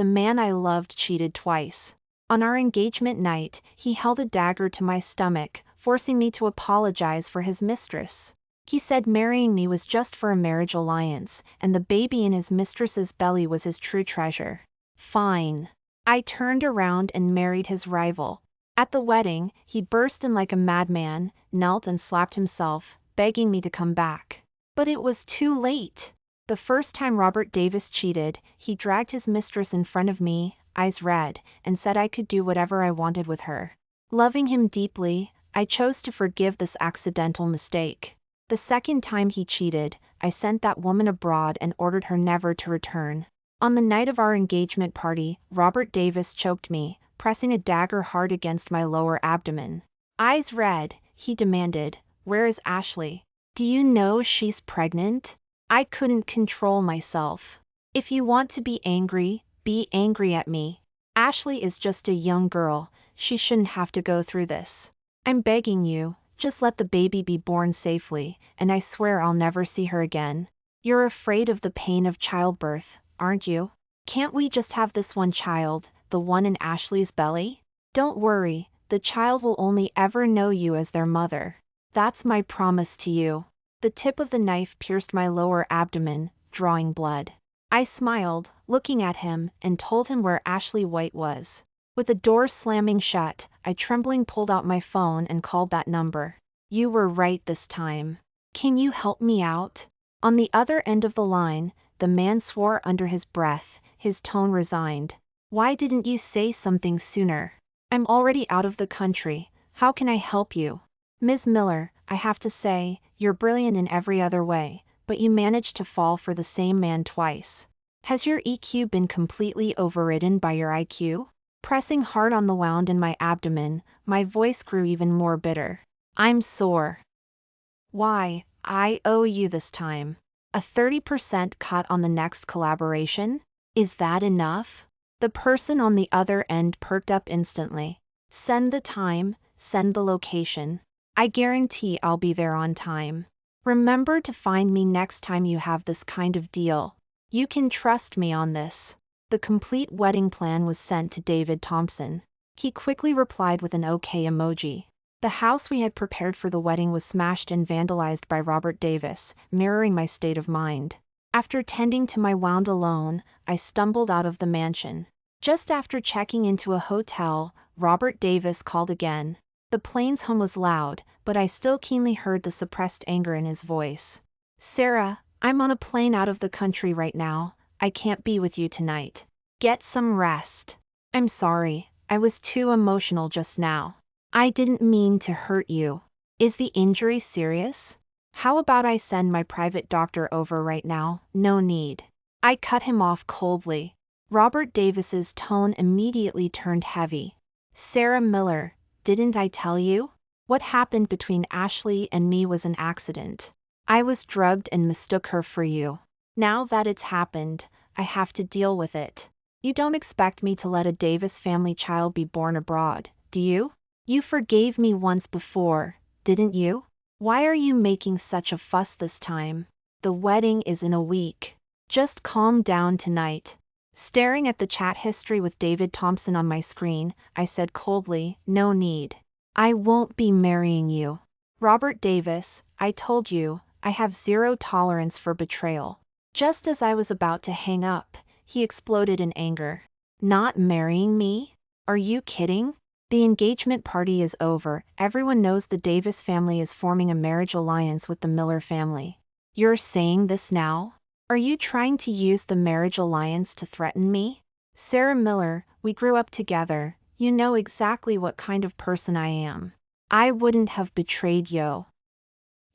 The man I loved cheated twice. On our engagement night, he held a dagger to my stomach, forcing me to apologize for his mistress. He said marrying me was just for a marriage alliance, and the baby in his mistress's belly was his true treasure. Fine. I turned around and married his rival. At the wedding, he burst in like a madman, knelt and slapped himself, begging me to come back. But it was too late. The first time Robert Davis cheated, he dragged his mistress in front of me, eyes red, and said I could do whatever I wanted with her. Loving him deeply, I chose to forgive this accidental mistake. The second time he cheated, I sent that woman abroad and ordered her never to return. On the night of our engagement party, Robert Davis choked me, pressing a dagger hard against my lower abdomen. Eyes red, he demanded, "Where is Ashley? Do you know she's pregnant?" I couldn't control myself. If you want to be angry at me. Ashley is just a young girl, she shouldn't have to go through this. I'm begging you, just let the baby be born safely, and I swear I'll never see her again. You're afraid of the pain of childbirth, aren't you? Can't we just have this one child, the one in Ashley's belly? Don't worry, the child will only ever know you as their mother. That's my promise to you. The tip of the knife pierced my lower abdomen, drawing blood. I smiled, looking at him, and told him where Ashley White was. With the door slamming shut, I trembling pulled out my phone and called that number. You were right this time. Can you help me out? On the other end of the line, the man swore under his breath, his tone resigned. Why didn't you say something sooner? I'm already out of the country. How can I help you? Ms. Miller, I have to say, you're brilliant in every other way, but you managed to fall for the same man twice. Has your EQ been completely overridden by your IQ? Pressing hard on the wound in my abdomen, my voice grew even more bitter. I'm sore. Why, I owe you this time. A 30% cut on the next collaboration? Is that enough? The person on the other end perked up instantly. Send the time, send the location. I guarantee I'll be there on time. Remember to find me next time you have this kind of deal. You can trust me on this. The complete wedding plan was sent to David Thompson. He quickly replied with an OK emoji. The house we had prepared for the wedding was smashed and vandalized by Robert Davis, mirroring my state of mind. After tending to my wound alone, I stumbled out of the mansion. Just after checking into a hotel, Robert Davis called again. The plane's hum was loud, but I still keenly heard the suppressed anger in his voice. Sarah, I'm on a plane out of the country right now. I can't be with you tonight. Get some rest. I'm sorry, I was too emotional just now. I didn't mean to hurt you. Is the injury serious? How about I send my private doctor over right now? No need. I cut him off coldly. Robert Davis's tone immediately turned heavy. Sarah Miller, didn't I tell you? What happened between Ashley and me was an accident. I was drugged and mistook her for you. Now that it's happened, I have to deal with it. You don't expect me to let a Davis family child be born abroad, do you? You forgave me once before, didn't you? Why are you making such a fuss this time? The wedding is in a week. Just calm down tonight. Staring at the chat history with David Thompson on my screen, I said coldly, no need. I won't be marrying you. Robert Davis, I told you, I have zero tolerance for betrayal. Just as I was about to hang up, he exploded in anger. Not marrying me? Are you kidding? The engagement party is over. Everyone knows the Davis family is forming a marriage alliance with the Miller family. You're saying this now? Are you trying to use the marriage alliance to threaten me? Sarah Miller, we grew up together. You know exactly what kind of person I am. I wouldn't have betrayed you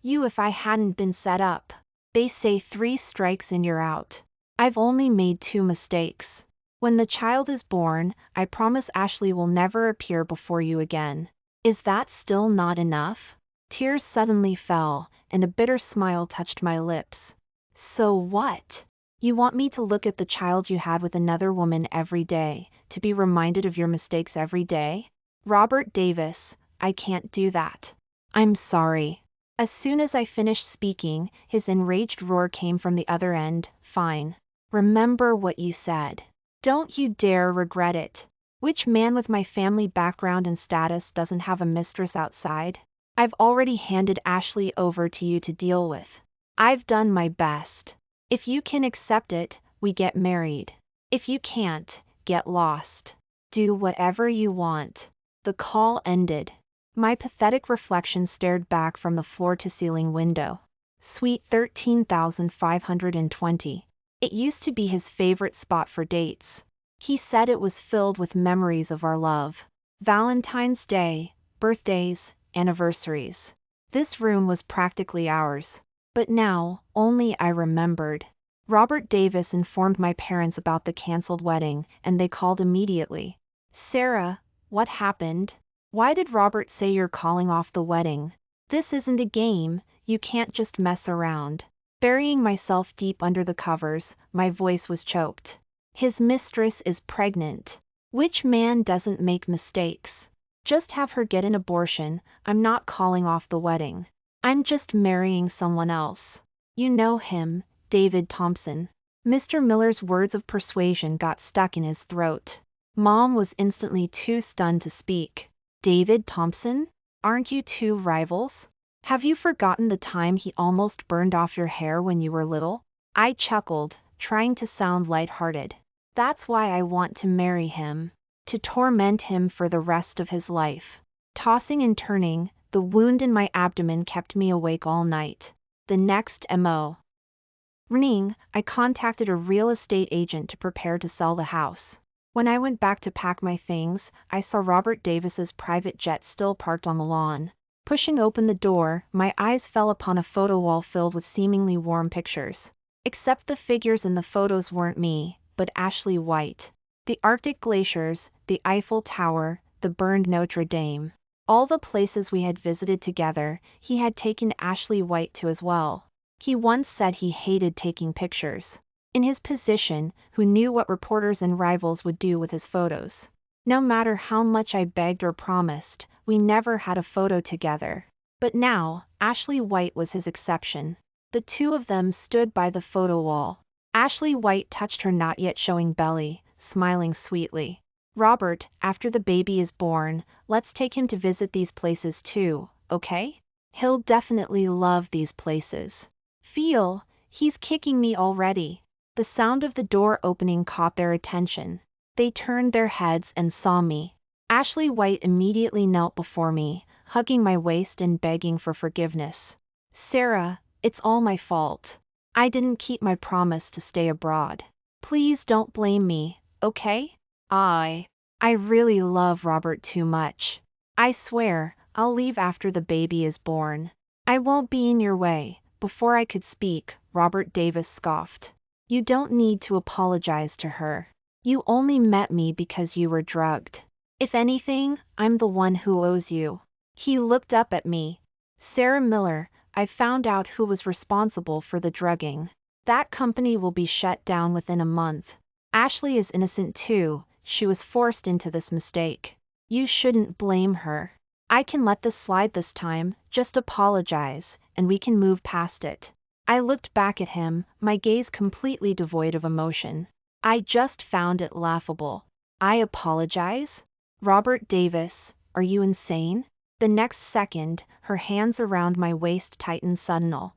if I hadn't been set up. They say 3 strikes and you're out. I've only made 2 mistakes. When the child is born, I promise Ashley will never appear before you again. Is that still not enough? Tears suddenly fell, and a bitter smile touched my lips. So what? You want me to look at the child you had with another woman every day, to be reminded of your mistakes every day? Robert Davis, I can't do that. I'm sorry. As soon as I finished speaking, his enraged roar came from the other end. Fine. Remember what you said. Don't you dare regret it. Which man with my family background and status doesn't have a mistress outside? I've already handed Ashley over to you to deal with. I've done my best. If you can accept it, we get married. If you can't, get lost. Do whatever you want. The call ended. My pathetic reflection stared back from the floor-to-ceiling window. Suite 13,520. It used to be his favorite spot for dates. He said it was filled with memories of our love. Valentine's Day, birthdays, anniversaries. This room was practically ours. But now, only I remembered. Robert Davis informed my parents about the canceled wedding, and they called immediately. Sarah, what happened? Why did Robert say you're calling off the wedding? This isn't a game, you can't just mess around. Burying myself deep under the covers, my voice was choked. His mistress is pregnant. Which man doesn't make mistakes? Just have her get an abortion. I'm not calling off the wedding. I'm just marrying someone else. You know him, David Thompson. Mr. Miller's words of persuasion got stuck in his throat. Mom was instantly too stunned to speak. David Thompson? Aren't you two rivals? Have you forgotten the time he almost burned off your hair when you were little? I chuckled, trying to sound lighthearted. That's why I want to marry him. To torment him for the rest of his life. Tossing and turning, the wound in my abdomen kept me awake all night. The next morning, I contacted a real estate agent to prepare to sell the house. When I went back to pack my things, I saw Robert Davis's private jet still parked on the lawn. Pushing open the door, my eyes fell upon a photo wall filled with seemingly warm pictures. Except the figures in the photos weren't me, but Ashley White. The Arctic glaciers, the Eiffel Tower, the burned Notre Dame. All the places we had visited together, he had taken Ashley White to as well. He once said he hated taking pictures. In his position, who knew what reporters and rivals would do with his photos? No matter how much I begged or promised, we never had a photo together. But now, Ashley White was his exception. The two of them stood by the photo wall. Ashley White touched her not yet showing belly, smiling sweetly. Robert, after the baby is born, let's take him to visit these places too, okay? He'll definitely love these places. He's kicking me already. The sound of the door opening caught their attention. They turned their heads and saw me. Ashley White immediately knelt before me, hugging my waist and begging for forgiveness. Sarah, it's all my fault. I didn't keep my promise to stay abroad. Please don't blame me, okay? I really love Robert too much. I swear, I'll leave after the baby is born. I won't be in your way. Before I could speak, Robert Davis scoffed. You don't need to apologize to her. You only met me because you were drugged. If anything, I'm the one who owes you. He looked up at me. Sarah Miller, I found out who was responsible for the drugging. That company will be shut down within a month. Ashley is innocent too. She was forced into this mistake. You shouldn't blame her. I can let this slide this time, just apologize, and we can move past it. I looked back at him, my gaze completely devoid of emotion. I just found it laughable. I apologize? Robert Davis, are you insane? The next second, her hands around my waist tightened suddenly.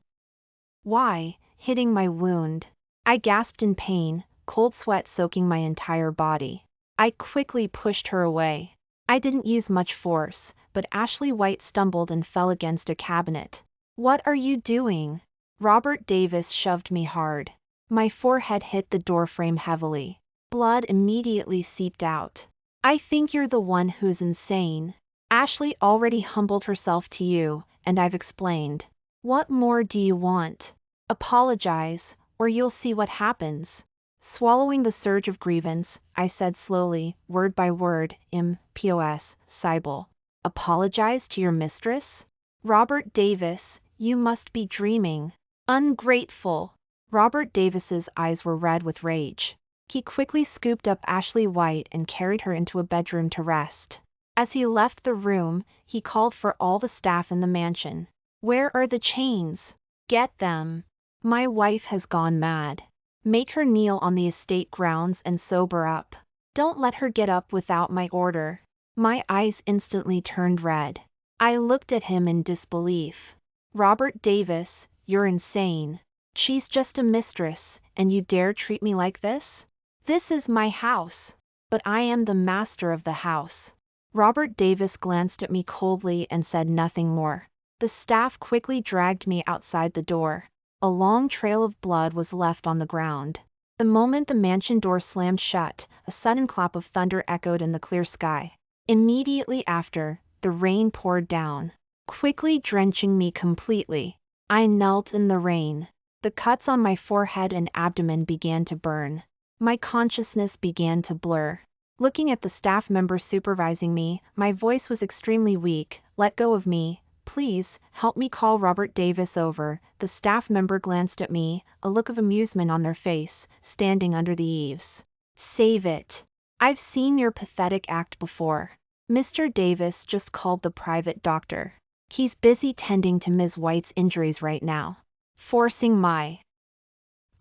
Why? Hitting my wound. I gasped in pain, cold sweat soaking my entire body. I quickly pushed her away. I didn't use much force, but Ashley White stumbled and fell against a cabinet. What are you doing? Robert Davis shoved me hard. My forehead hit the doorframe heavily. Blood immediately seeped out. I think you're the one who's insane. Ashley already humbled herself to you, and I've explained. What more do you want? Apologize, or you'll see what happens. Swallowing the surge of grievance, I said slowly, word by word, Pos, Sybil. Apologize to your mistress? Robert Davis, you must be dreaming. Ungrateful. Robert Davis's eyes were red with rage. He quickly scooped up Ashley White and carried her into a bedroom to rest. As he left the room, he called for all the staff in the mansion. Where are the chains? Get them. My wife has gone mad. Make her kneel on the estate grounds and sober up. Don't let her get up without my order." My eyes instantly turned red. I looked at him in disbelief. "Robert Davis, you're insane. She's just a mistress, and you dare treat me like this? This is my house. But I am the master of the house." Robert Davis glanced at me coldly and said nothing more. The staff quickly dragged me outside the door. A long trail of blood was left on the ground. The moment the mansion door slammed shut, a sudden clap of thunder echoed in the clear sky. Immediately after, the rain poured down, quickly drenching me completely. I knelt in the rain. The cuts on my forehead and abdomen began to burn. My consciousness began to blur. Looking at the staff member supervising me, my voice was extremely weak. "Let go of me. Please, help me call Robert Davis over." The staff member glanced at me, a look of amusement on their face, standing under the eaves. "Save it. I've seen your pathetic act before. Mr. Davis just called the private doctor. He's busy tending to Ms. White's injuries right now." Forcing my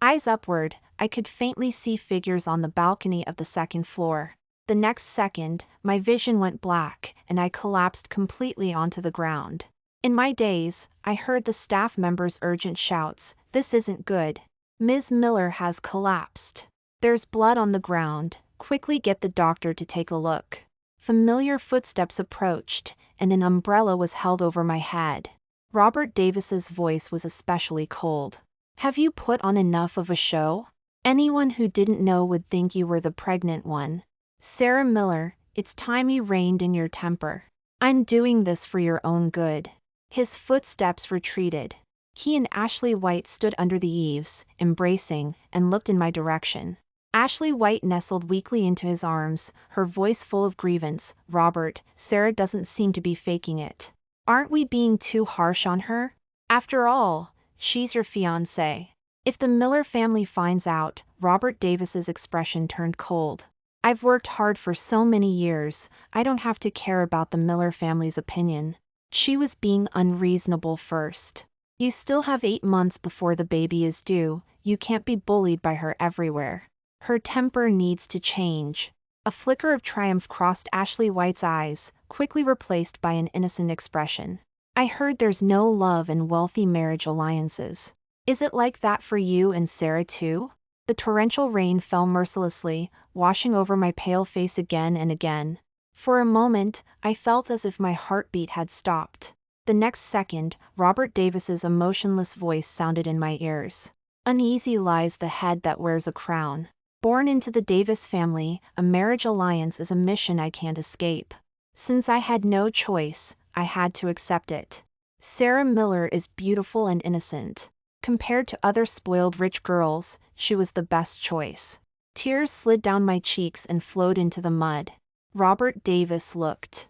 eyes upward, I could faintly see figures on the balcony of the second floor. The next second, my vision went black, and I collapsed completely onto the ground. In my daze, I heard the staff members' urgent shouts, "This isn't good. Ms. Miller has collapsed. There's blood on the ground. Quickly get the doctor to take a look." Familiar footsteps approached, and an umbrella was held over my head. Robert Davis's voice was especially cold. "Have you put on enough of a show? Anyone who didn't know would think you were the pregnant one. Sarah Miller, it's time you reined in your temper. I'm doing this for your own good." His footsteps retreated. He and Ashley White stood under the eaves, embracing, and looked in my direction. Ashley White nestled weakly into his arms, her voice full of grievance. "Robert, Sarah doesn't seem to be faking it. Aren't we being too harsh on her? After all, she's your fiancée." If the Miller family finds out, Robert Davis's expression turned cold. "I've worked hard for so many years, I don't have to care about the Miller family's opinion." She was being unreasonable first. "You still have 8 months before the baby is due, you can't be bullied by her everywhere. Her temper needs to change." A flicker of triumph crossed Ashley White's eyes, quickly replaced by an innocent expression. "I heard there's no love in wealthy marriage alliances. Is it like that for you and Sarah too?" The torrential rain fell mercilessly, washing over my pale face again and again. For a moment, I felt as if my heartbeat had stopped. The next second, Robert Davis's emotionless voice sounded in my ears. "Uneasy lies the head that wears a crown. Born into the Davis family, a marriage alliance is a mission I can't escape. Since I had no choice, I had to accept it. Sarah Miller is beautiful and innocent. Compared to other spoiled rich girls, she was the best choice." Tears slid down my cheeks and flowed into the mud. Robert Davis looked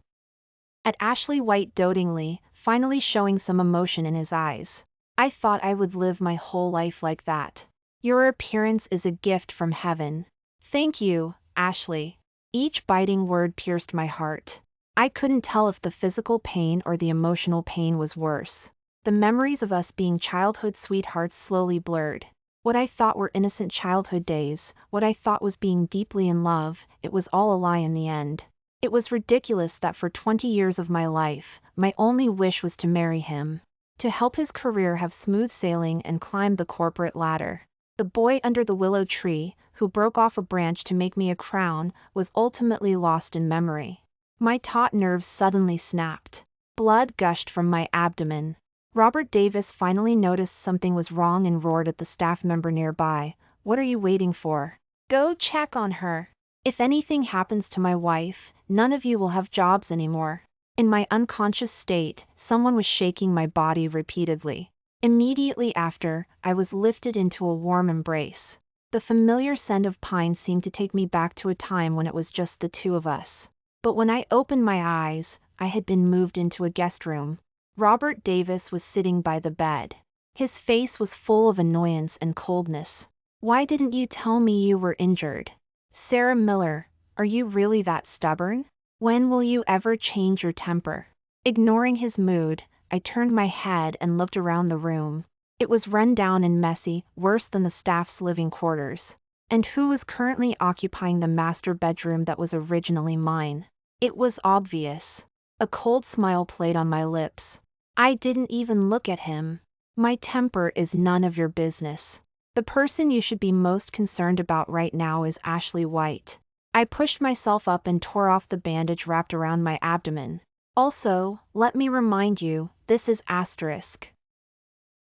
at Ashley White dotingly, finally showing some emotion in his eyes. "I thought I would live my whole life like that. Your appearance is a gift from heaven." "Thank you, Ashley." Each biting word pierced my heart. I couldn't tell if the physical pain or the emotional pain was worse. The memories of us being childhood sweethearts slowly blurred. What I thought were innocent childhood days, what I thought was being deeply in love, it was all a lie in the end. It was ridiculous that for 20 years of my life, my only wish was to marry him. To help his career have smooth sailing and climb the corporate ladder. The boy under the willow tree, who broke off a branch to make me a crown, was ultimately lost in memory. My taut nerves suddenly snapped. Blood gushed from my abdomen. Robert Davis finally noticed something was wrong and roared at the staff member nearby. "What are you waiting for? Go check on her. If anything happens to my wife, none of you will have jobs anymore." In my unconscious state, someone was shaking my body repeatedly. Immediately after, I was lifted into a warm embrace. The familiar scent of pine seemed to take me back to a time when it was just the two of us. But when I opened my eyes, I had been moved into a guest room. Robert Davis was sitting by the bed. His face was full of annoyance and coldness. "Why didn't you tell me you were injured? Sarah Miller, are you really that stubborn? When will you ever change your temper?" Ignoring his mood, I turned my head and looked around the room. It was run down and messy, worse than the staff's living quarters. And who was currently occupying the master bedroom that was originally mine? It was obvious. A cold smile played on my lips. I didn't even look at him. My temper is none of your business. The person you should be most concerned about right now is Ashley White. I pushed myself up and tore off the bandage wrapped around my abdomen. Also, let me remind you, this is asterisk.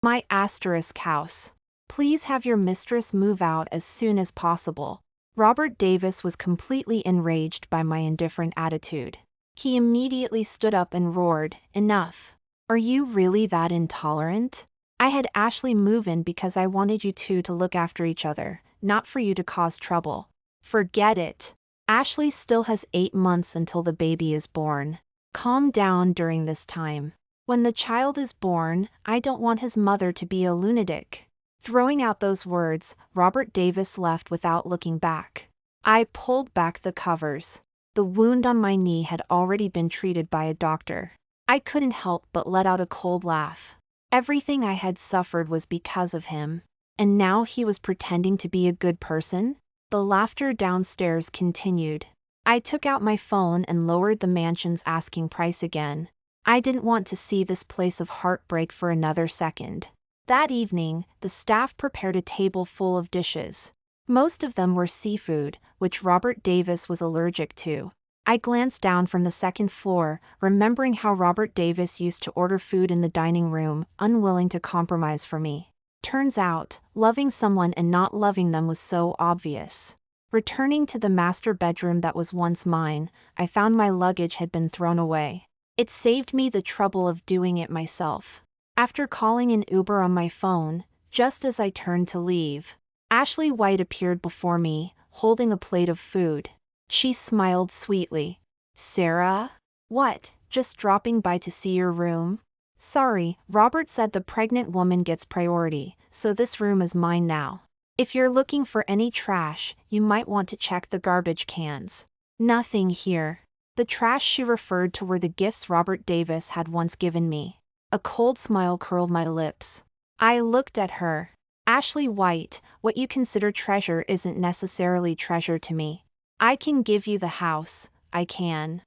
My asterisk house. Please have your mistress move out as soon as possible. Robert Davis was completely enraged by my indifferent attitude. He immediately stood up and roared, "Enough. Are you really that intolerant? I had Ashley move in because I wanted you two to look after each other, not for you to cause trouble. Forget it. Ashley still has 8 months until the baby is born. Calm down during this time. When the child is born, I don't want his mother to be a lunatic." Throwing out those words, Robert Davis left without looking back. I pulled back the covers. The wound on my knee had already been treated by a doctor. I couldn't help but let out a cold laugh. Everything I had suffered was because of him. And now he was pretending to be a good person? The laughter downstairs continued. I took out my phone and lowered the mansion's asking price again. I didn't want to see this place of heartbreak for another second. That evening, the staff prepared a table full of dishes. Most of them were seafood, which Robert Davis was allergic to. I glanced down from the second floor, remembering how Robert Davis used to order food in the dining room, unwilling to compromise for me. Turns out, loving someone and not loving them was so obvious. Returning to the master bedroom that was once mine, I found my luggage had been thrown away. It saved me the trouble of doing it myself. After calling an Uber on my phone, just as I turned to leave, Ashley White appeared before me, holding a plate of food. She smiled sweetly. "Sarah? What, just dropping by to see your room?" "Sorry, Robert said the pregnant woman gets priority, so this room is mine now. If you're looking for any trash, you might want to check the garbage cans." Nothing here. The trash she referred to were the gifts Robert Davis had once given me. A cold smile curled my lips. I looked at her. "Ashley White, what you consider treasure isn't necessarily treasure to me. I can give you the house, I can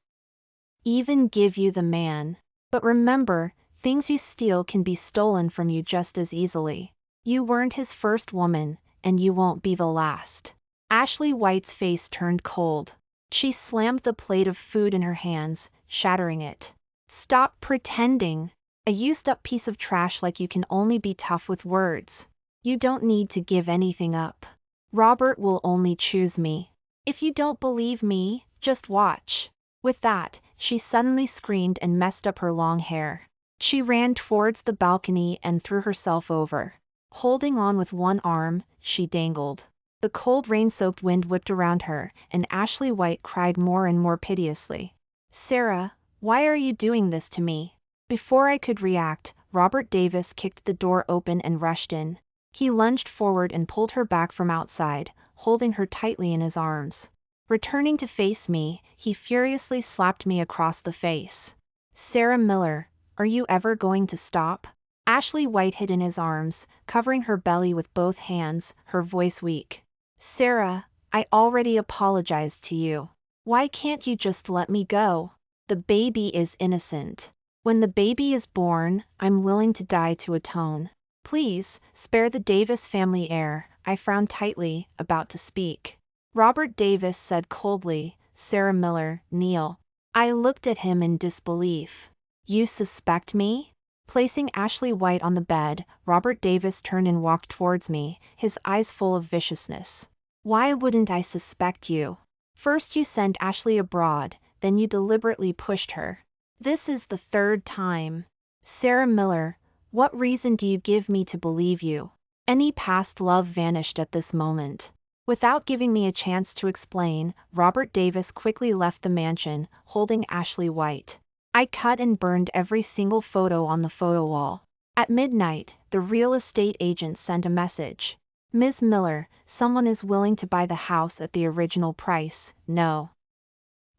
even give you the man. But remember, things you steal can be stolen from you just as easily. You weren't his first woman, and you won't be the last." Ashley White's face turned cold. She slammed the plate of food in her hands, shattering it. "Stop pretending. A used-up piece of trash like you can only be tough with words. You don't need to give anything up. Robert will only choose me. If you don't believe me, just watch." With that, she suddenly screamed and messed up her long hair. She ran towards the balcony and threw herself over. Holding on with one arm, she dangled. The cold rain-soaked wind whipped around her, and Ashley White cried more and more piteously. "Sarah, why are you doing this to me?" Before I could react, Robert Davis kicked the door open and rushed in. He lunged forward and pulled her back from outside, holding her tightly in his arms. Returning to face me, he furiously slapped me across the face. "Sarah Miller, are you ever going to stop?" Ashley White hid in his arms, covering her belly with both hands, her voice weak. "Sarah, I already apologized to you. Why can't you just let me go? The baby is innocent. When the baby is born, I'm willing to die to atone. Please, spare the Davis family heir." I frowned tightly, about to speak. Robert Davis said coldly, "Sarah Miller, kneel." I looked at him in disbelief. "You suspect me?" Placing Ashley White on the bed, Robert Davis turned and walked towards me, his eyes full of viciousness. "Why wouldn't I suspect you? First you sent Ashley abroad, then you deliberately pushed her. This is the third time. Sarah Miller, what reason do you give me to believe you?" Any past love vanished at this moment. Without giving me a chance to explain, Robert Davis quickly left the mansion, holding Ashley White. I cut and burned every single photo on the photo wall. At midnight, the real estate agent sent a message. "Ms. Miller, someone is willing to buy the house at the original price, no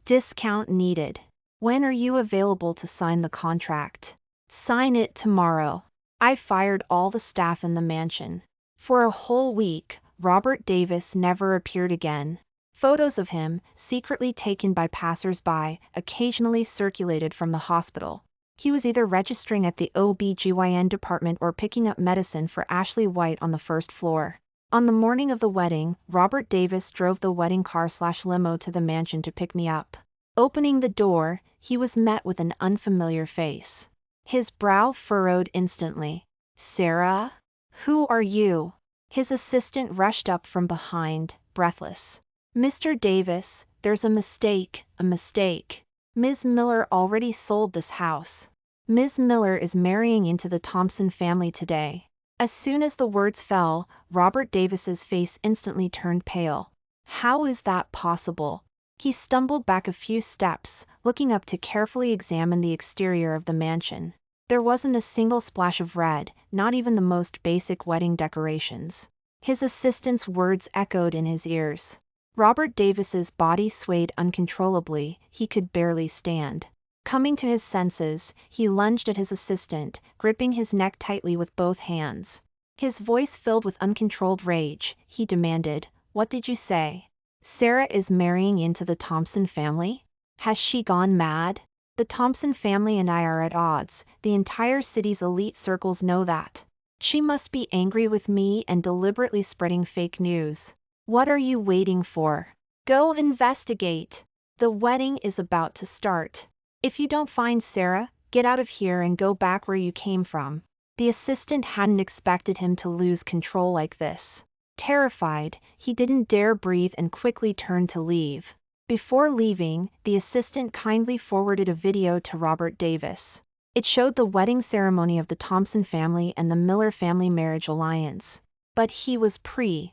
discount needed. When are you available to sign the contract?" "Sign it tomorrow." I fired all the staff in the mansion. For a whole week, Robert Davis never appeared again. Photos of him, secretly taken by passers-by, occasionally circulated from the hospital. He was either registering at the OB/GYN department or picking up medicine for Ashley White on the first floor. On the morning of the wedding, Robert Davis drove the wedding car/limo to the mansion to pick me up. Opening the door, he was met with an unfamiliar face. His brow furrowed instantly. "Sarah? Who are you?" His assistant rushed up from behind, breathless. "Mr. Davis, there's a mistake. Ms. Miller already sold this house. Ms. Miller is marrying into the Thompson family today." As soon as the words fell, Robert Davis's face instantly turned pale. How is that possible? He stumbled back a few steps, looking up to carefully examine the exterior of the mansion. There wasn't a single splash of red, not even the most basic wedding decorations. His assistant's words echoed in his ears. Robert Davis's body swayed uncontrollably, he could barely stand. Coming to his senses, he lunged at his assistant, gripping his neck tightly with both hands. His voice filled with uncontrolled rage, he demanded, "What did you say? Sarah is marrying into the Thompson family? Has she gone mad? The Thompson family and I are at odds, the entire city's elite circles know that. She must be angry with me and deliberately spreading fake news. What are you waiting for? Go investigate. The wedding is about to start. If you don't find Sarah, get out of here and go back where you came from." The assistant hadn't expected him to lose control like this. Terrified, he didn't dare breathe and quickly turned to leave. Before leaving, the assistant kindly forwarded a video to Robert Davis. It showed the wedding ceremony of the Thompson family and the Miller family marriage alliance. But he was preoccupied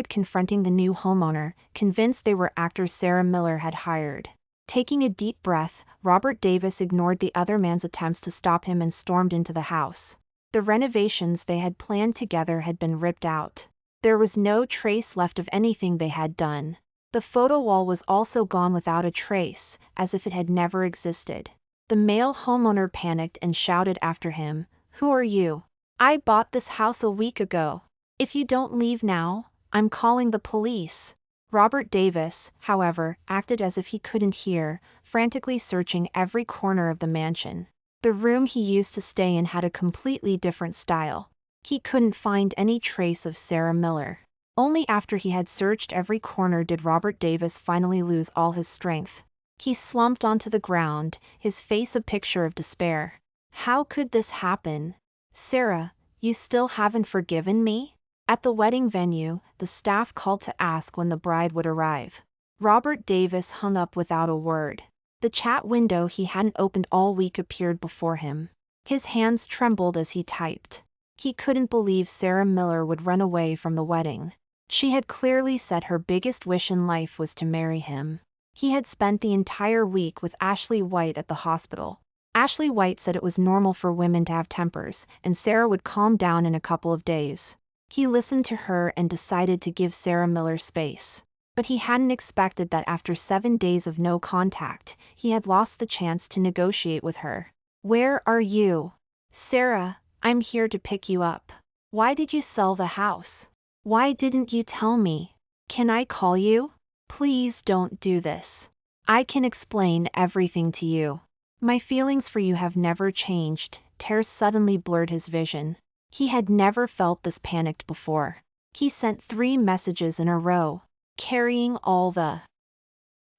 confronting the new homeowner, convinced they were actors Sarah Miller had hired. Taking a deep breath, Robert Davis ignored the other man's attempts to stop him and stormed into the house. The renovations they had planned together had been ripped out. There was no trace left of anything they had done. The photo wall was also gone without a trace, as if it had never existed. The male homeowner panicked and shouted after him, "Who are you? I bought this house a week ago. If you don't leave now, I'm calling the police." Robert Davis, however, acted as if he couldn't hear, frantically searching every corner of the mansion. The room he used to stay in had a completely different style. He couldn't find any trace of Sarah Miller. Only after he had searched every corner did Robert Davis finally lose all his strength. He slumped onto the ground, his face a picture of despair. How could this happen? "Sarah, you still haven't forgiven me?" At the wedding venue, the staff called to ask when the bride would arrive. Robert Davis hung up without a word. The chat window he hadn't opened all week appeared before him. His hands trembled as he typed. He couldn't believe Sarah Miller would run away from the wedding. She had clearly said her biggest wish in life was to marry him. He had spent the entire week with Ashley White at the hospital. Ashley White said it was normal for women to have tempers, and Sarah would calm down in a couple of days. He listened to her and decided to give Sarah Miller space. But he hadn't expected that after 7 days of no contact, he had lost the chance to negotiate with her. "Where are you?" "Sarah, I'm here to pick you up." "Why did you sell the house? Why didn't you tell me? Can I call you?" "Please don't do this. I can explain everything to you." "My feelings for you have never changed." Tears suddenly blurred his vision. He had never felt this panicked before. He sent 3 messages in a row, carrying all the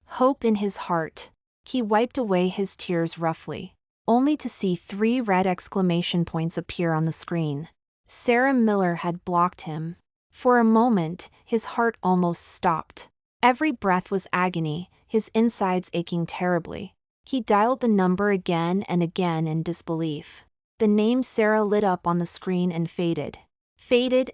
hope in his heart. He wiped away his tears roughly, only to see 3 red exclamation points appear on the screen. Sarah Miller had blocked him. For a moment, his heart almost stopped. Every breath was agony, his insides aching terribly. He dialed the number again and again in disbelief. The name Sarah lit up on the screen and faded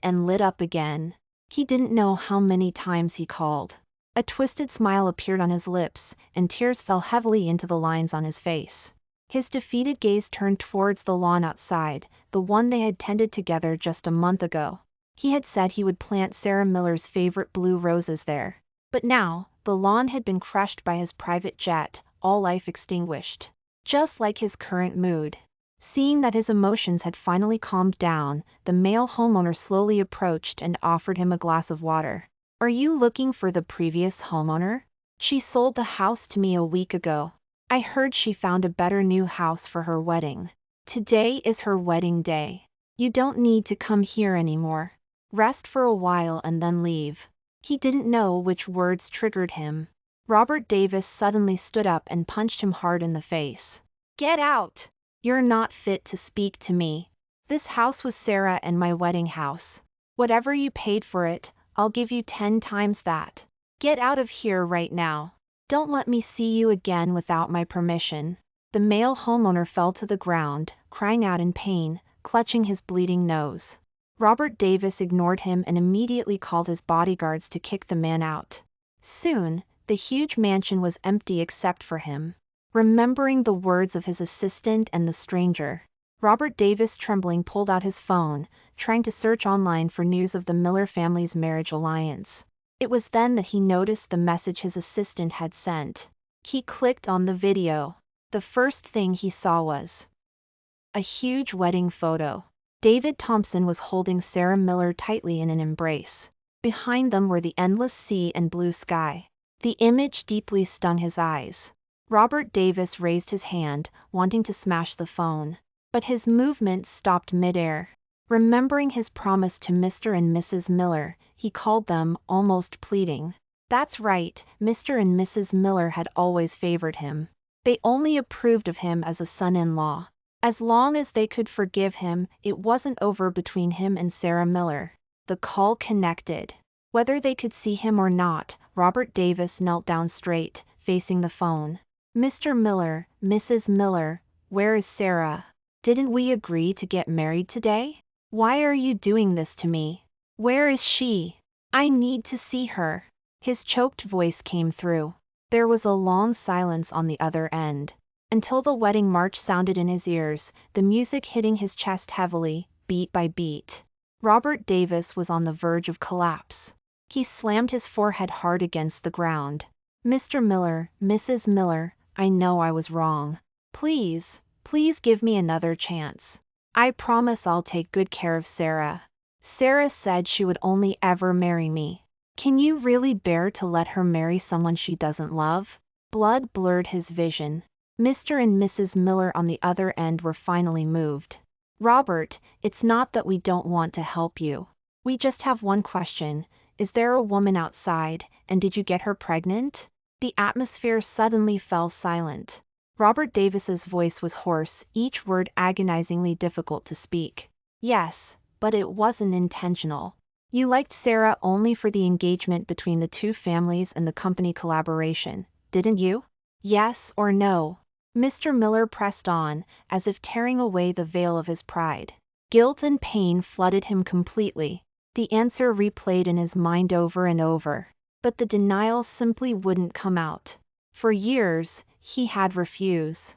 and lit up again. He didn't know how many times he called. A twisted smile appeared on his lips, and tears fell heavily into the lines on his face. His defeated gaze turned towards the lawn outside, the one they had tended together just a month ago. He had said he would plant Sarah Miller's favorite blue roses there. But now, the lawn had been crushed by his private jet, all life extinguished. Just like his current mood. Seeing that his emotions had finally calmed down, the male homeowner slowly approached and offered him a glass of water. Are you looking for the previous homeowner? She sold the house to me a week ago. I heard she found a better new house for her wedding. Today is her wedding day. You don't need to come here anymore. Rest for a while and then leave. He didn't know which words triggered him. Robert Davis suddenly stood up and punched him hard in the face. Get out! You're not fit to speak to me. This house was Sarah and my wedding house. Whatever you paid for it, I'll give you 10 times that. Get out of here right now. Don't let me see you again without my permission. The male homeowner fell to the ground, crying out in pain, clutching his bleeding nose. Robert Davis ignored him and immediately called his bodyguards to kick the man out. Soon, the huge mansion was empty except for him. Remembering the words of his assistant and the stranger, Robert Davis trembling pulled out his phone, trying to search online for news of the Miller family's marriage alliance. It was then that he noticed the message his assistant had sent. He clicked on the video. The first thing he saw was a huge wedding photo. David Thompson was holding Sarah Miller tightly in an embrace. Behind them were the endless sea and blue sky. The image deeply stung his eyes. Robert Davis raised his hand, wanting to smash the phone. But his movement stopped midair. Remembering his promise to Mr. and Mrs. Miller, he called them, almost pleading. That's right, Mr. and Mrs. Miller had always favored him. They only approved of him as a son-in-law. As long as they could forgive him, it wasn't over between him and Sarah Miller. The call connected. Whether they could see him or not, Robert Davis knelt down straight, facing the phone. Mr. Miller, Mrs. Miller, where is Sarah? Didn't we agree to get married today? Why are you doing this to me? Where is she? I need to see her. His choked voice came through. There was a long silence on the other end. Until the wedding march sounded in his ears, the music hitting his chest heavily, beat by beat. Robert Davis was on the verge of collapse. He slammed his forehead hard against the ground. Mr. Miller, Mrs. Miller, I know I was wrong. Please, please give me another chance. I promise I'll take good care of Sarah. Sarah said she would only ever marry me. Can you really bear to let her marry someone she doesn't love? Blood blurred his vision. Mr. and Mrs. Miller on the other end were finally moved. Robert, it's not that we don't want to help you. We just have one question. Is there a woman outside, and did you get her pregnant? The atmosphere suddenly fell silent. Robert Davis's voice was hoarse, each word agonizingly difficult to speak. Yes, but it wasn't intentional. You liked Sarah only for the engagement between the two families and the company collaboration, didn't you? Yes or no? Mr. Miller pressed on, as if tearing away the veil of his pride. Guilt and pain flooded him completely. The answer replayed in his mind over and over. But the denial simply wouldn't come out. For years, he had refused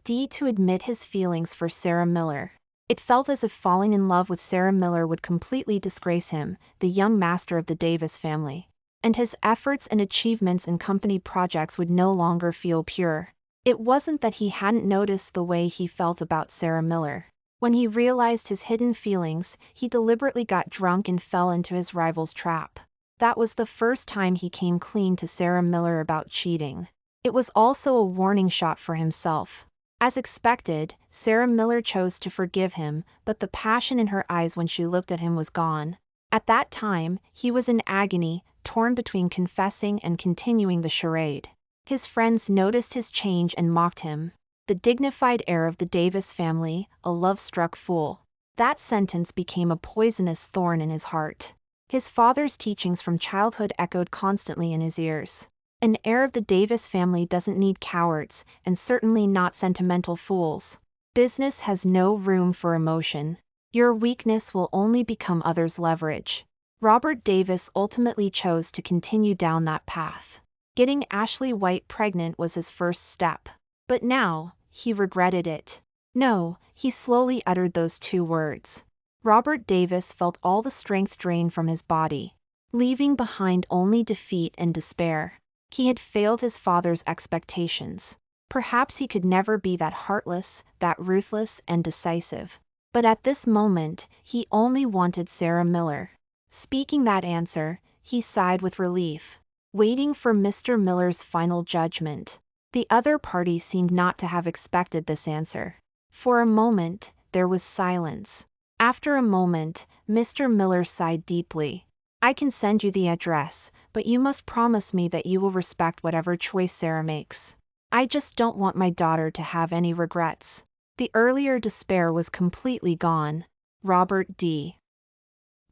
to admit his feelings for Sarah Miller. It felt as if falling in love with Sarah Miller would completely disgrace him, the young master of the Davis family. And his efforts and achievements in company projects would no longer feel pure. It wasn't that he hadn't noticed the way he felt about Sarah Miller. When he realized his hidden feelings, he deliberately got drunk and fell into his rival's trap. That was the first time he came clean to Sarah Miller about cheating. It was also a warning shot for himself. As expected, Sarah Miller chose to forgive him, but the passion in her eyes when she looked at him was gone. At that time, he was in agony, torn between confessing and continuing the charade. His friends noticed his change and mocked him. The dignified heir of the Davis family, a love-struck fool. That sentence became a poisonous thorn in his heart. His father's teachings from childhood echoed constantly in his ears. An heir of the Davis family doesn't need cowards, and certainly not sentimental fools. Business has no room for emotion. Your weakness will only become others' leverage. Robert Davis ultimately chose to continue down that path. Getting Ashley White pregnant was his first step. But now, he regretted it. No, he slowly uttered those two words. Robert Davis felt all the strength drain from his body, leaving behind only defeat and despair. He had failed his father's expectations. Perhaps he could never be that heartless, that ruthless and decisive. But at this moment, he only wanted Sarah Miller. Speaking that answer, he sighed with relief, waiting for Mr. Miller's final judgment. The other party seemed not to have expected this answer. For a moment, there was silence. After a moment, Mr. Miller sighed deeply. I can send you the address, but you must promise me that you will respect whatever choice Sarah makes. I just don't want my daughter to have any regrets. The earlier despair was completely gone. Robert D.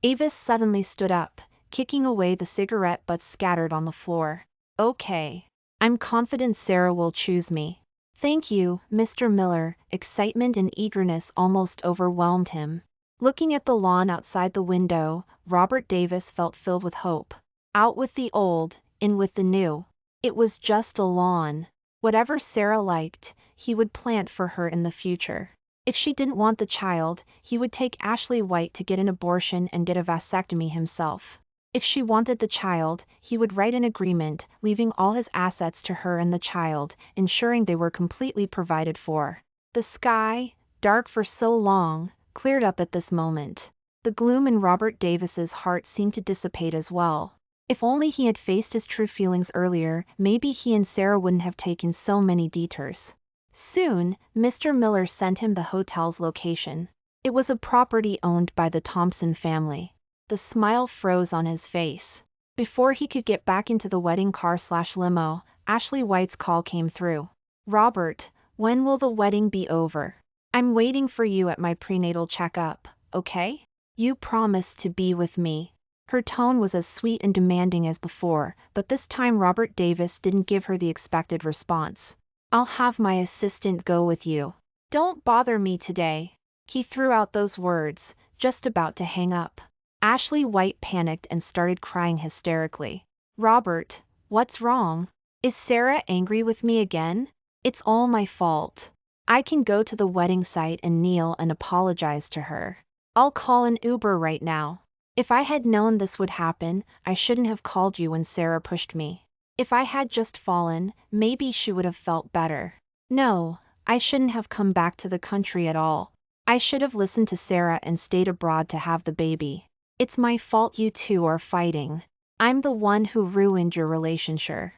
Avis suddenly stood up, kicking away the cigarette butts scattered on the floor. Okay. I'm confident Sarah will choose me. Thank you, Mr. Miller. Excitement and eagerness almost overwhelmed him. Looking at the lawn outside the window, Robert Davis felt filled with hope. Out with the old, in with the new. It was just a lawn. Whatever Sarah liked, he would plant for her in the future. If she didn't want the child, he would take Ashley White to get an abortion and get a vasectomy himself. If she wanted the child, he would write an agreement, leaving all his assets to her and the child, ensuring they were completely provided for. The sky, dark for so long, cleared up at this moment. The gloom in Robert Davis's heart seemed to dissipate as well. If only he had faced his true feelings earlier, maybe he and Sarah wouldn't have taken so many detours. Soon, Mr. Miller sent him the hotel's location. It was a property owned by the Thompson family. The smile froze on his face. Before he could get back into the wedding car/limo, Ashley White's call came through. Robert, when will the wedding be over? I'm waiting for you at my prenatal checkup, okay? You promised to be with me. Her tone was as sweet and demanding as before, but this time Robert Davis didn't give her the expected response. I'll have my assistant go with you. Don't bother me today. He threw out those words, just about to hang up. Ashley White panicked and started crying hysterically. Robert, what's wrong? Is Sarah angry with me again? It's all my fault. I can go to the wedding site and kneel and apologize to her. I'll call an Uber right now. If I had known this would happen, I shouldn't have called you when Sarah pushed me. If I had just fallen, maybe she would have felt better. No, I shouldn't have come back to the country at all. I should have listened to Sarah and stayed abroad to have the baby. It's my fault you two are fighting. I'm the one who ruined your relationship.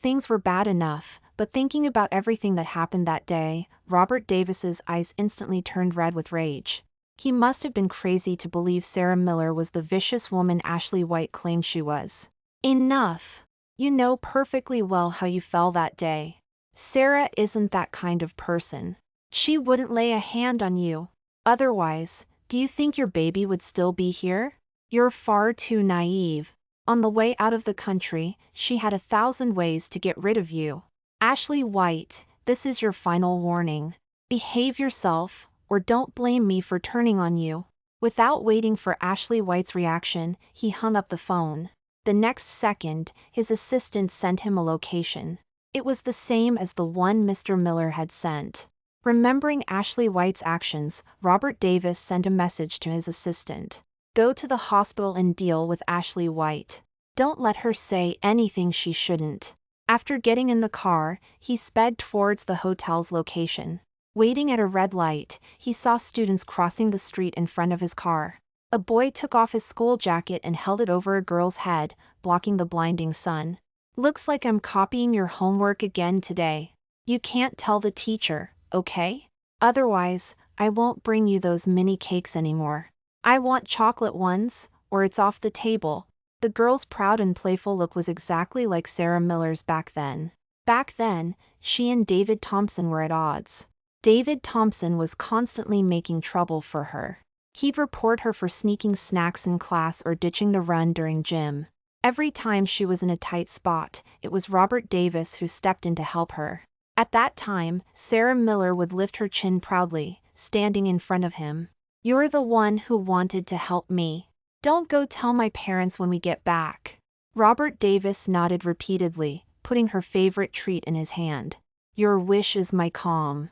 Things were bad enough, but thinking about everything that happened that day, Robert Davis's eyes instantly turned red with rage. He must have been crazy to believe Sarah Miller was the vicious woman Ashley White claimed she was. Enough. You know perfectly well how you felt that day. Sarah isn't that kind of person. She wouldn't lay a hand on you. Otherwise, do you think your baby would still be here? You're far too naive. On the way out of the country, she had 1,000 ways to get rid of you. Ashley White, this is your final warning. Behave yourself, or don't blame me for turning on you. Without waiting for Ashley White's reaction, he hung up the phone. The next second, his assistant sent him a location. It was the same as the one Mr. Miller had sent. Remembering Ashley White's actions, Robert Davis sent a message to his assistant. Go to the hospital and deal with Ashley White. Don't let her say anything she shouldn't. After getting in the car, he sped towards the hotel's location. Waiting at a red light, he saw students crossing the street in front of his car. A boy took off his school jacket and held it over a girl's head, blocking the blinding sun. Looks like I'm copying your homework again today. You can't tell the teacher, okay? Otherwise, I won't bring you those mini cakes anymore. I want chocolate ones, or it's off the table. The girl's proud and playful look was exactly like Sarah Miller's back then. Back then, she and David Thompson were at odds. David Thompson was constantly making trouble for her. He'd report her for sneaking snacks in class or ditching the run during gym. Every time she was in a tight spot, it was Robert Davis who stepped in to help her. At that time, Sarah Miller would lift her chin proudly, standing in front of him. You're the one who wanted to help me. Don't go tell my parents when we get back. Robert Davis nodded repeatedly, putting her favorite treat in his hand. Your wish is my command.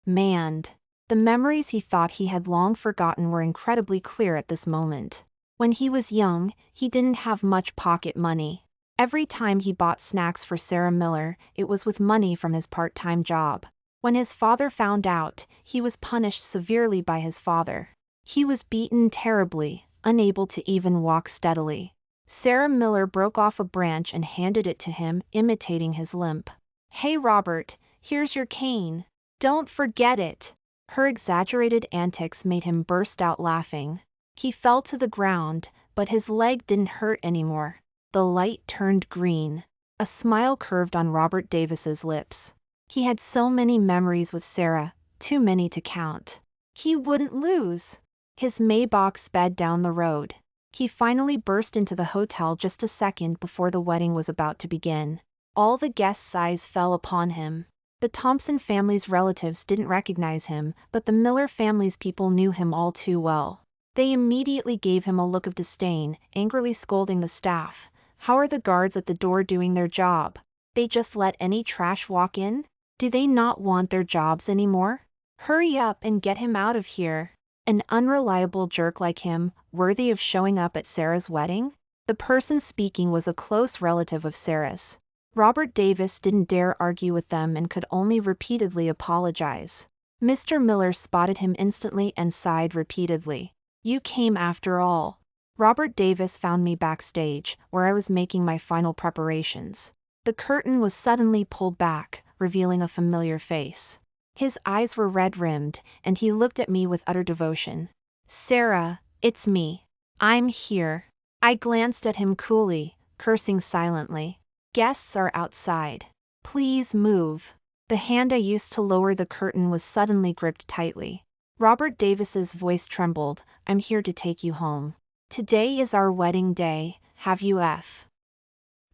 The memories he thought he had long forgotten were incredibly clear at this moment. When he was young, he didn't have much pocket money. Every time he bought snacks for Sarah Miller, it was with money from his part-time job. When his father found out, he was punished severely by his father. He was beaten terribly, unable to even walk steadily. Sarah Miller broke off a branch and handed it to him, imitating his limp. "Hey Robert, here's your cane. Don't forget it." Her exaggerated antics made him burst out laughing. He fell to the ground, but his leg didn't hurt anymore. The light turned green. A smile curved on Robert Davis's lips. He had so many memories with Sarah, too many to count. He wouldn't lose. His Maybach sped down the road. He finally burst into the hotel just a second before the wedding was about to begin. All the guests' eyes fell upon him. The Thompson family's relatives didn't recognize him, but the Miller family's people knew him all too well. They immediately gave him a look of disdain, angrily scolding the staff. "How are the guards at the door doing their job? They just let any trash walk in? Do they not want their jobs anymore? Hurry up and get him out of here." An unreliable jerk like him, worthy of showing up at Sarah's wedding? The person speaking was a close relative of Sarah's. Robert Davis didn't dare argue with them and could only repeatedly apologize. Mr. Miller spotted him instantly and sighed repeatedly. "You came after all." Robert Davis found me backstage, where I was making my final preparations. The curtain was suddenly pulled back, revealing a familiar face. His eyes were red-rimmed, and he looked at me with utter devotion. "Sarah, it's me. I'm here." I glanced at him coolly, cursing silently. "Guests are outside. Please move." The hand I used to lower the curtain was suddenly gripped tightly. Robert Davis's voice trembled. "I'm here to take you home. Today is our wedding day. Have you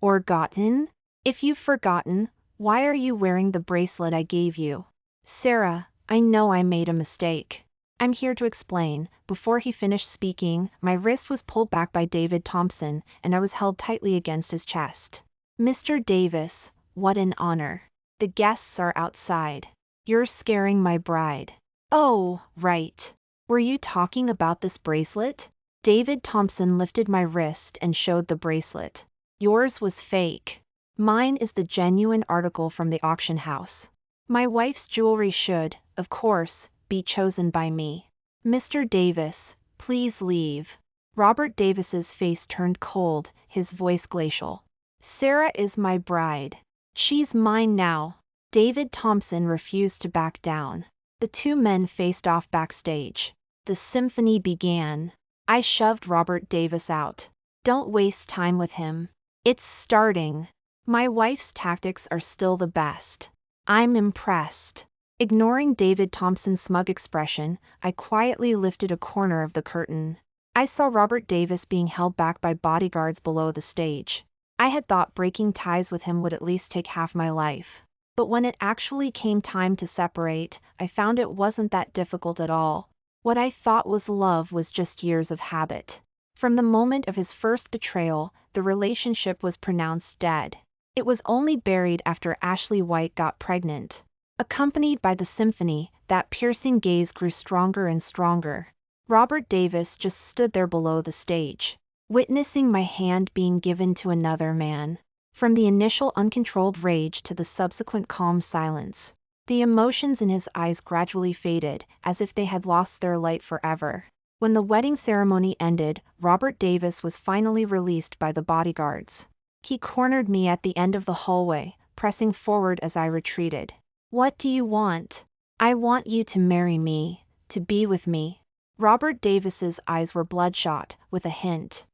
forgotten? If you've forgotten, why are you wearing the bracelet I gave you?" "Sarah, I know I made a mistake. I'm here to explain." Before he finished speaking, my wrist was pulled back by David Thompson, and I was held tightly against his chest. "Mr. Davis, what an honor. The guests are outside. You're scaring my bride." "Oh, right. Were you talking about this bracelet?" David Thompson lifted my wrist and showed the bracelet. "Yours was fake. Mine is the genuine article from the auction house. My wife's jewelry should, of course, be chosen by me." "Mr. Davis, please leave." Robert Davis's face turned cold, his voice glacial. "Sarah is my bride. She's mine now." David Thompson refused to back down. The two men faced off backstage. The symphony began. I shoved Robert Davis out. "Don't waste time with him. It's starting." My wife's tactics are still the best. I'm impressed. Ignoring David Thompson's smug expression, I quietly lifted a corner of the curtain. I saw Robert Davis being held back by bodyguards below the stage. I had thought breaking ties with him would at least take half my life. But when it actually came time to separate, I found it wasn't that difficult at all. What I thought was love was just years of habit. From the moment of his first betrayal, the relationship was pronounced dead. It was only buried after Ashley White got pregnant. Accompanied by the symphony, that piercing gaze grew stronger and stronger. Robert Davis just stood there below the stage, witnessing my hand being given to another man. From the initial uncontrolled rage to the subsequent calm silence, the emotions in his eyes gradually faded, as if they had lost their light forever. When the wedding ceremony ended, Robert Davis was finally released by the bodyguards. He cornered me at the end of the hallway, pressing forward as I retreated. "What do you want?" "I want you to marry me, to be with me." Robert Davis's eyes were bloodshot, with a hint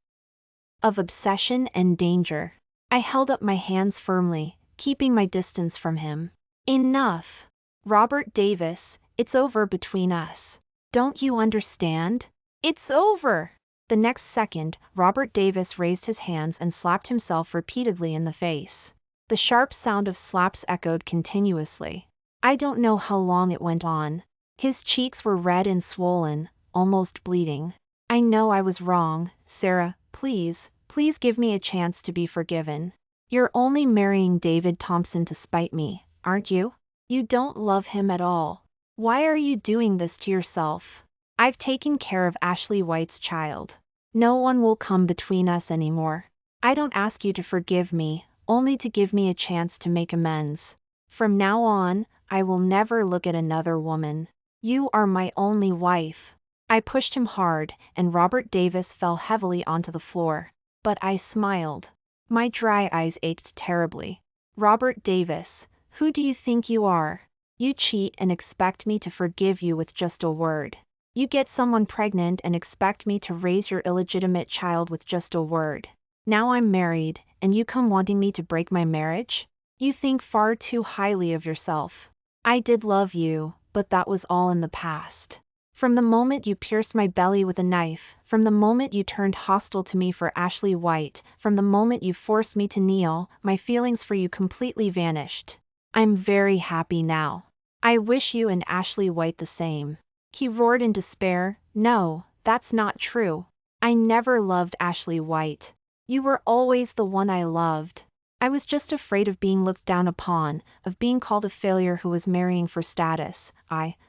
of obsession and danger. I held up my hands firmly, keeping my distance from him. "Enough. Robert Davis, it's over between us. Don't you understand? It's over!" The next second, Robert Davis raised his hands and slapped himself repeatedly in the face. The sharp sound of slaps echoed continuously. I don't know how long it went on. His cheeks were red and swollen, almost bleeding. "I know I was wrong, Sarah. Please give me a chance to be forgiven. You're only marrying David Thompson to spite me, aren't you? You don't love him at all. Why are you doing this to yourself? I've taken care of Ashley White's child. No one will come between us anymore." I don't ask you to forgive me, only to give me a chance to make amends. From now on, I will never look at another woman. You are my only wife." I pushed him hard, and Robert Davis fell heavily onto the floor. But I smiled. My dry eyes ached terribly. "Robert Davis, who do you think you are? You cheat and expect me to forgive you with just a word. You get someone pregnant and expect me to raise your illegitimate child with just a word. Now I'm married, and you come wanting me to break my marriage? You think far too highly of yourself. I did love you, but that was all in the past. From the moment you pierced my belly with a knife, from the moment you turned hostile to me for Ashley White, from the moment you forced me to kneel, my feelings for you completely vanished. I'm very happy now. I wish you and Ashley White the same." He roared in despair. "No, that's not true. I never loved Ashley White. You were always the one I loved. I was just afraid of being looked down upon, of being called a failure who was marrying for status."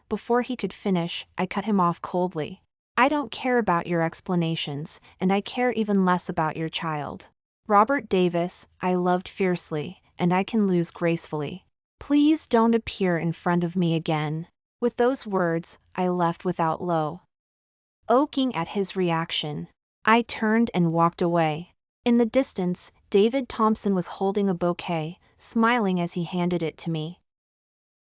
Before he could finish, I cut him off coldly. "I don't care about your explanations, and I care even less about your child. Robert Davis, I loved fiercely, and I can lose gracefully. Please don't appear in front of me again." With those words, I left without low. Oaking at his reaction, I turned and walked away. In the distance, David Thompson was holding a bouquet, smiling as he handed it to me.